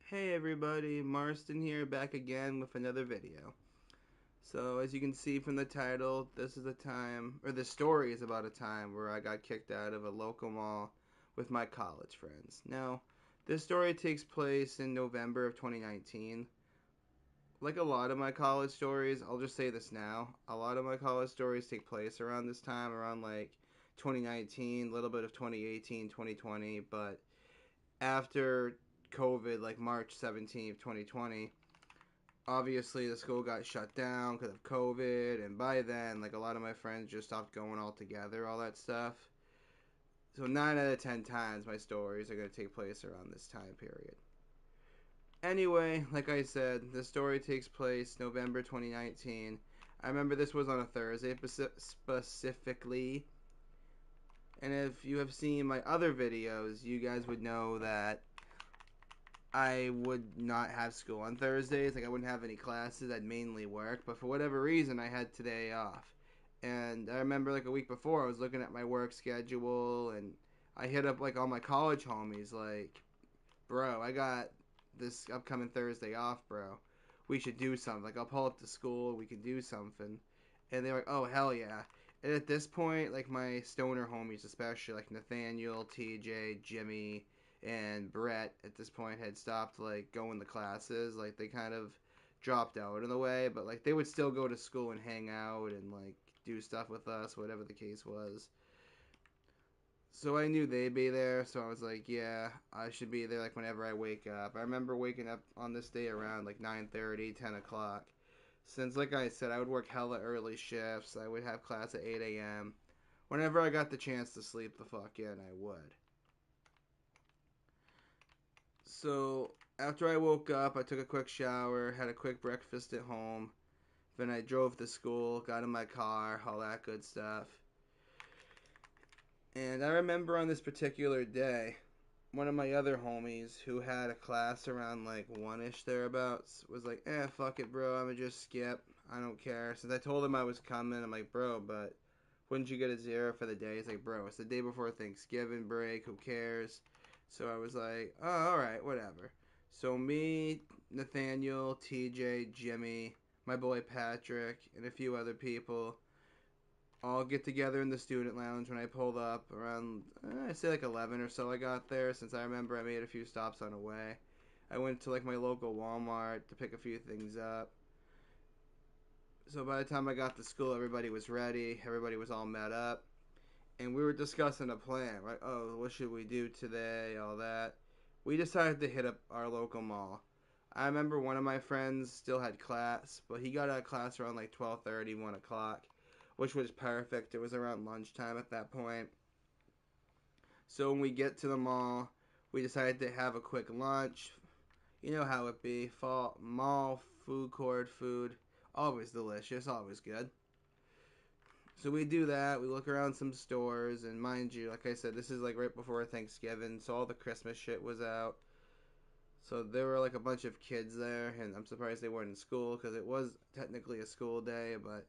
Hey everybody, Marston here, back again with another video. So as you can see from the title, this is a time, or the story is about a time where I got kicked out of a local mall with my college friends. Now, this story takes place in November of 2019. Like a lot of my college stories, I'll just say this now, a lot of my college stories take place around this time, around like 2019, a little bit of 2018, 2020, but after COVID, like March 17th, 2020, obviously the school got shut down because of COVID, and by then, like a lot of my friends just stopped going altogether, all that stuff. So 9 out of 10 times my stories are going to take place around this time period. Anyway, like I said, the story takes place November 2019. I remember this was on a Thursday specifically. And if you have seen my other videos, you guys would know that I would not have school on Thursdays. Like I wouldn't have any classes. I'd mainly work. But for whatever reason, I had today off. And I remember like a week before, I was looking at my work schedule, and I hit up like all my college homies, like, bro, I got this upcoming Thursday off, bro. We should do something. Like I'll pull up to school. We can do something. And they're like, oh hell yeah. And at this point, like my stoner homies, especially like Nathaniel, TJ, Jimmy, and Brett, at this point had stopped like going to classes. Like they kind of dropped out in a way, but like they would still go to school and hang out and like do stuff with us, whatever the case was. So I knew they'd be there, so I was like, yeah, I should be there like whenever I wake up. I remember waking up on this day around like 9:30, 10 o'clock. Since, like I said, I would work hella early shifts. I would have class at 8 a.m. Whenever I got the chance to sleep the fuck in, I would. So, after I woke up, I took a quick shower, had a quick breakfast at home. Then I drove to school, got in my car, all that good stuff. And I remember on this particular day, one of my other homies who had a class around like 1-ish thereabouts was like, fuck it, bro, I'm gonna just skip. I don't care. Since I told him I was coming, I'm like, bro, but wouldn't you get a 0 for the day? He's like, bro, it's the day before Thanksgiving break. Who cares? So I was like, oh, all right, whatever. So me, Nathaniel, TJ, Jimmy, my boy Patrick, and a few other people all get together in the student lounge when I pulled up around, I say like 11 or so I got there, since I remember I made a few stops on the way. I went to like my local Walmart to pick a few things up. So by the time I got to school, everybody was ready. Everybody was all met up. And we were discussing a plan, right? Oh, what should we do today? All that. We decided to hit up our local mall. I remember one of my friends still had class, but he got out of class around like 12:30, 1 o'clock, which was perfect. It was around lunchtime at that point. So when we get to the mall, we decided to have a quick lunch. You know how it be. Fall mall food court food. Always delicious, always good. So we do that. We look around some stores, and mind you, like I said, this is like right before Thanksgiving, so all the Christmas shit was out. So there were like a bunch of kids there, and I'm surprised they weren't in school because it was technically a school day, but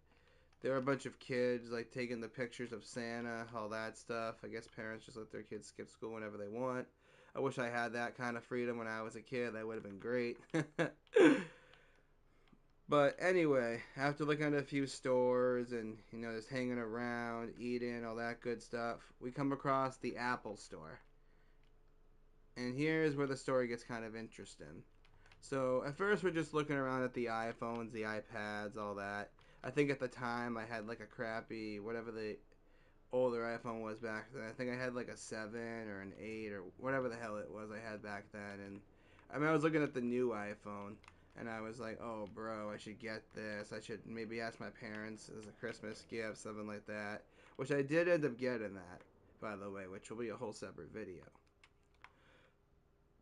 there were a bunch of kids like taking the pictures of Santa, all that stuff. I guess parents just let their kids skip school whenever they want. I wish I had that kind of freedom when I was a kid. That would have been great. But anyway, after looking at a few stores and just hanging around, eating, all that good stuff, we come across the Apple store. And here's where the story gets kind of interesting. So at first we're just looking around at the iPhones, the iPads, all that. I think at the time I had like a crappy whatever the older iPhone was back then. I think I had like a 7 or an 8 or whatever the hell it was I had back then. And I mean, I was looking at the new iPhone, and I was like, oh, bro, I should get this. I should maybe ask my parents as a Christmas gift, something like that. Which I did end up getting that, by the way, which will be a whole separate video.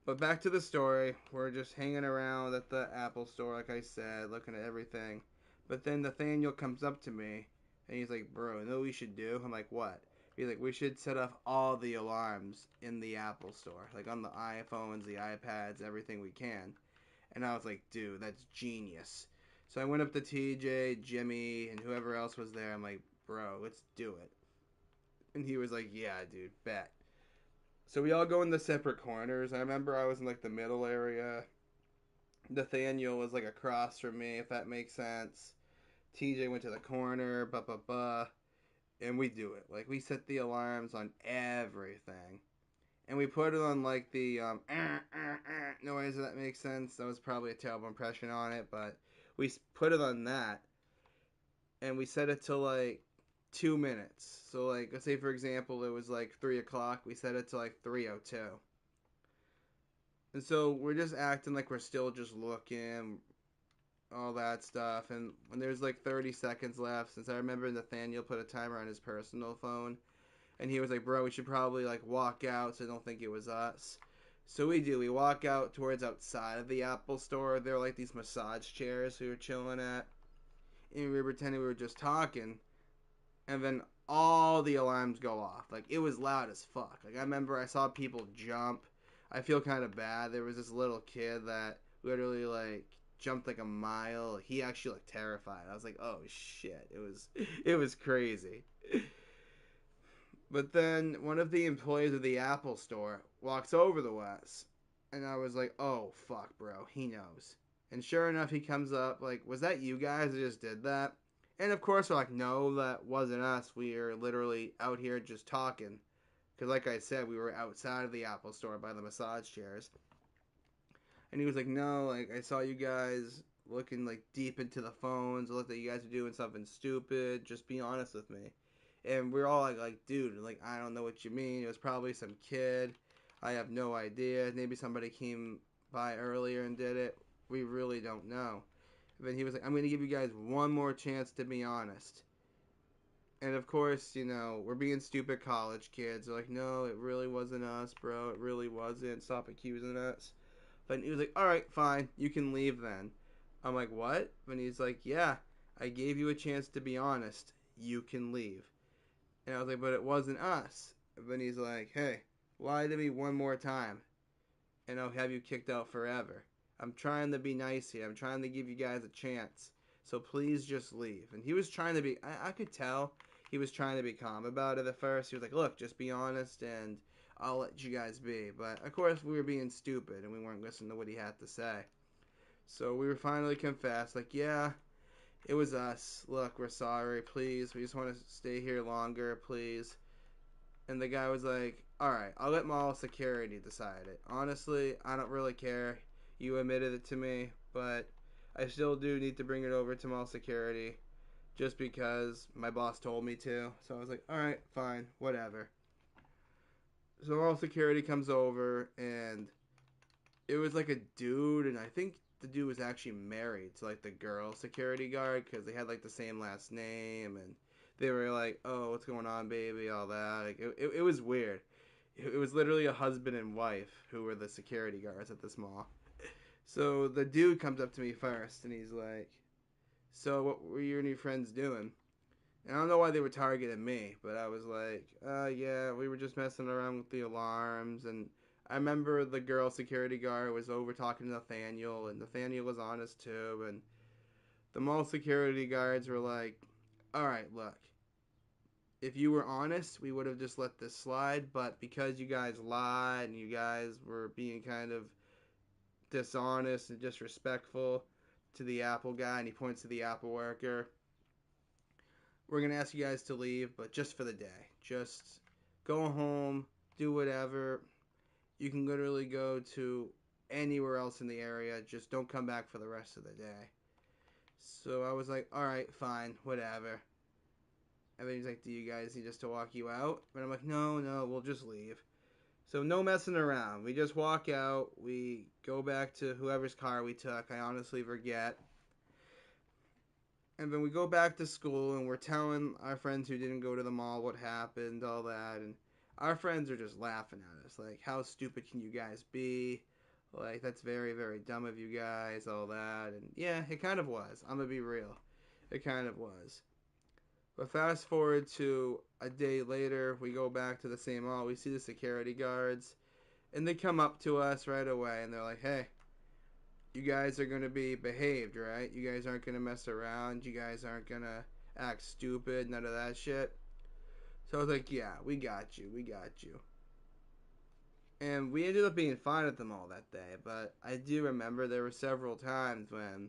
But back to the story. We're just hanging around at the Apple store, like I said, looking at everything. But then Nathaniel comes up to me, and he's like, bro, you know what we should do? I'm like, what? He's like, we should set off all the alarms in the Apple store. Like on the iPhones, the iPads, everything we can. And I was like, dude, that's genius. So I went up to TJ, Jimmy, and whoever else was there. I'm like, bro, let's do it. And he was like, yeah, dude, bet. So we all go in the separate corners. I remember I was in like the middle area. Nathaniel was like across from me, if that makes sense. TJ went to the corner, and we do it. Like we set the alarms on everything, and we put it on like the noise. If that makes sense. That was probably a terrible impression on it, but we put it on that, and we set it to like 2 minutes. So like, let's say for example, it was like 3 o'clock. We set it to like 3:02. And so we're just acting like we're still just looking, all that stuff. And when there's like 30 seconds left, since I remember Nathaniel put a timer on his personal phone, and he was like, "Bro, we should probably like walk out so they don't think it was us." So we do. We walk out towards outside of the Apple store. There are like these massage chairs we were chilling at, and we were pretending we were just talking. And then all the alarms go off. Like it was loud as fuck. Like I remember I saw people jump. I feel kind of bad. There was this little kid that literally like jumped like a mile. He actually looked terrified. I was like, "Oh shit." It was crazy. But then one of the employees of the Apple store walks over to us, and I was like, "Oh fuck, bro, he knows." And sure enough, he comes up like, "Was that you guys that just did that?" And of course, we're like, "No, that wasn't us. We are literally out here just talking." Because, like I said, we were outside of the Apple store by the massage chairs. And he was like, "No, like I saw you guys looking like deep into the phones. I looked at you guys were doing something stupid. Just be honest with me." And we're all like, "Dude, like I don't know what you mean. It was probably some kid. I have no idea. Maybe somebody came by earlier and did it. We really don't know." And then he was like, "I'm gonna give you guys one more chance to be honest." And of course, we're being stupid college kids. They're like, "No, it really wasn't us, bro. It really wasn't. Stop accusing us." But he was like, "All right, fine. You can leave then." I'm like, "What?" And he's like, "Yeah, I gave you a chance to be honest. You can leave." And I was like, "But it wasn't us." And then he's like, "Hey, lie to me one more time, and I'll have you kicked out forever. I'm trying to be nice here. I'm trying to give you guys a chance. So please just leave." And he was trying to be, I could tell he was trying to be calm about it at first. He was like, "Look, just be honest and I'll let you guys be." But of course, we were being stupid and we weren't listening to what he had to say. So we were finally confessed, like, "Yeah, it was us. Look, we're sorry. Please, we just want to stay here longer, please." And the guy was like, "All right, I'll let mall security decide it. Honestly, I don't really care. You admitted it to me, but I still do need to bring it over to mall security just because my boss told me to." So I was like, "All right, fine, whatever." So mall security comes over, and it was like a dude, and I think the dude was actually married to like the girl security guard because they had like the same last name, and they were like, "Oh, what's going on, baby?" All that. Like it was weird. It was literally a husband and wife who were the security guards at this mall. So the dude comes up to me first, and he's like, "So what were you and your friends doing?" And I don't know why they were targeting me, but I was like, yeah, we were just messing around with the alarms." And I remember the girl security guard was over talking to Nathaniel, and Nathaniel was honest too. And the mall security guards were like, "All right, look, if you were honest, we would have just let this slide. But because you guys lied and you guys were being kind of dishonest and disrespectful to the Apple guy," and he points to the Apple worker, "we're gonna ask you guys to leave, but just for the day. Just go home, do whatever. You can literally go to anywhere else in the area. Just don't come back for the rest of the day." So I was like, "All right, fine, whatever." And then he's like, "Do you guys need us to walk you out?" And I'm like, "No, no, we'll just leave." So no messing around. We just walk out. We go back to whoever's car we took. I honestly forget. And then we go back to school and we're telling our friends who didn't go to the mall what happened, all that. And our friends are just laughing at us. Like, "How stupid can you guys be? Like, that's very, very dumb of you guys, all that." And yeah, it kind of was. I'm going to be real. It kind of was. But fast forward to a day later, we go back to the same mall. We see the security guards. And they come up to us right away and they're like, "Hey, you guys are going to be behaved, right? You guys aren't going to mess around. You guys aren't going to act stupid, none of that shit." So I was like, "Yeah, we got you. We got you." And we ended up being fine at the mall that day, but I do remember there were several times when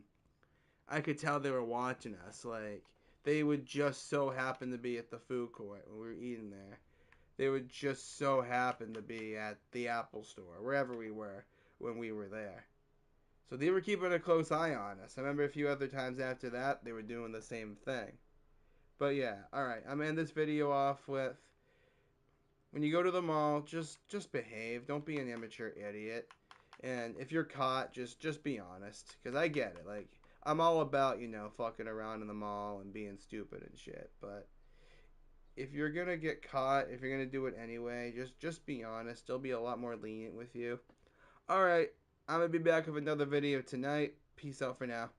I could tell they were watching us. Like, they would just so happen to be at the food court when we were eating there. They would just so happen to be at the Apple store, wherever we were when we were there. So they were keeping a close eye on us. I remember a few other times after that, they were doing the same thing. But yeah, alright, I'm gonna end this video off with, when you go to the mall, just behave. Don't be an immature idiot. And if you're caught, just be honest. Because I get it. Like, I'm all about, fucking around in the mall and being stupid and shit. But if you're gonna get caught, if you're gonna do it anyway, just be honest. They'll be a lot more lenient with you. Alright, I'm gonna be back with another video tonight. Peace out for now.